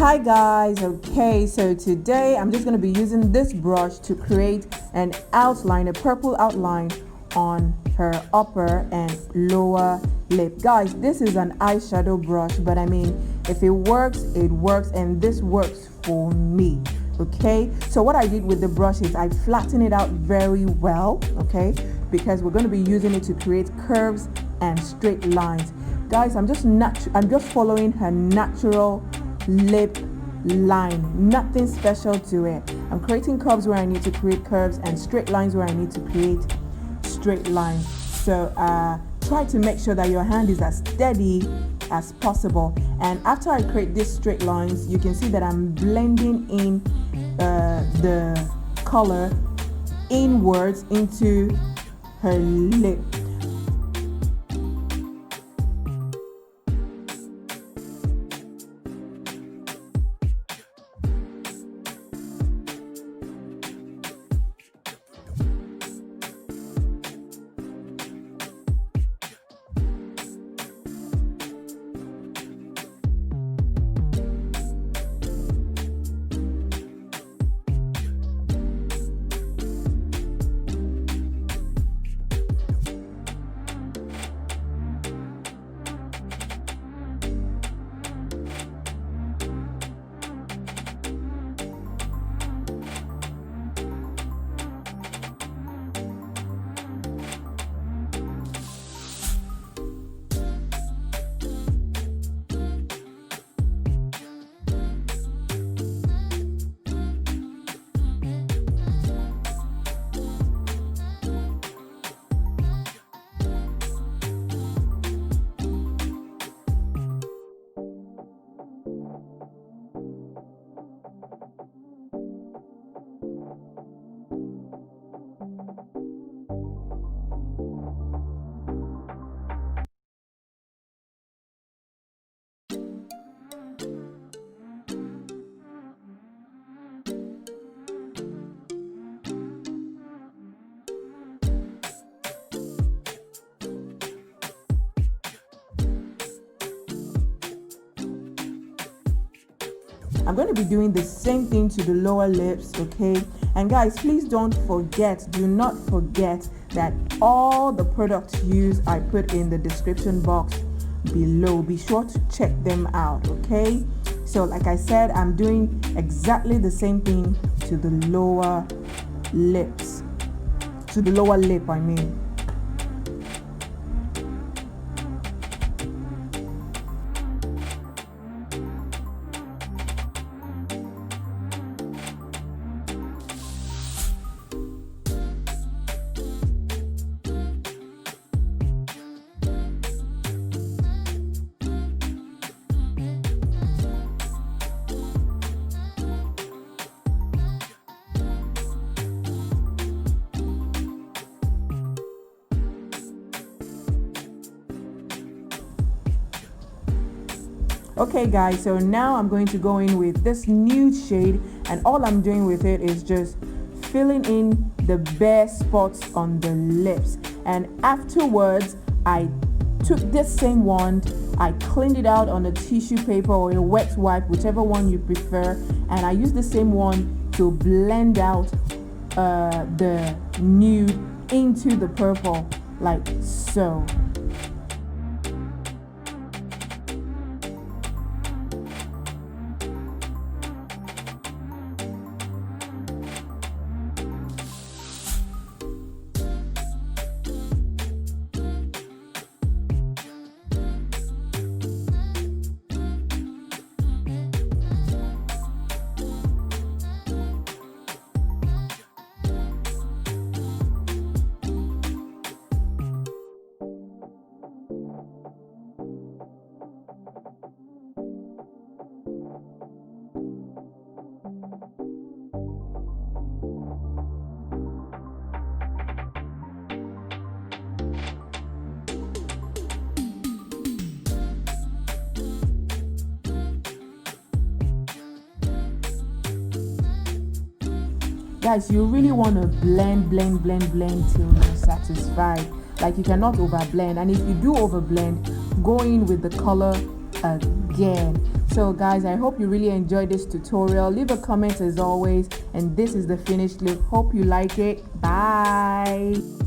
Hi guys, okay, so today I'm just going to be using this brush to create an outline, a purple outline on her upper and lower lip. Guys, this is an eyeshadow brush, but I mean, if it works, it works, and this works for me. Okay, so what I did with the brush is I flattened it out very well, okay, because we're going to be using it to create curves and straight lines. Guys, I'm just following her natural lip line, nothing special to it. I'm creating curves where I need to create curves and straight lines where I need to create straight lines. So try to make sure that your hand is as steady as possible. And after I create these straight lines, you can see that I'm blending in the color inwards into her lip. I'm going to be doing the same thing to the lower lips, okay? And guys, please do not forget that all the products used I put in the description box below. Be sure to check them out, okay? So like I said, I'm doing exactly the same thing to the lower lips, to the lower lip, I mean. Okay guys, so now I'm going to go in with this nude shade, and all I'm doing with it is just filling in the bare spots on the lips. And afterwards, I took this same wand, I cleaned it out on a tissue paper or a wet wipe, whichever one you prefer, and I used the same wand to blend out the nude into the purple, like so. Guys, you really want to blend till you're satisfied. Like, you cannot over blend, and if you do over blend, go in with the color again. So guys, I hope you really enjoyed this tutorial. Leave a comment as always, and this is the finished look. Hope you like it. Bye.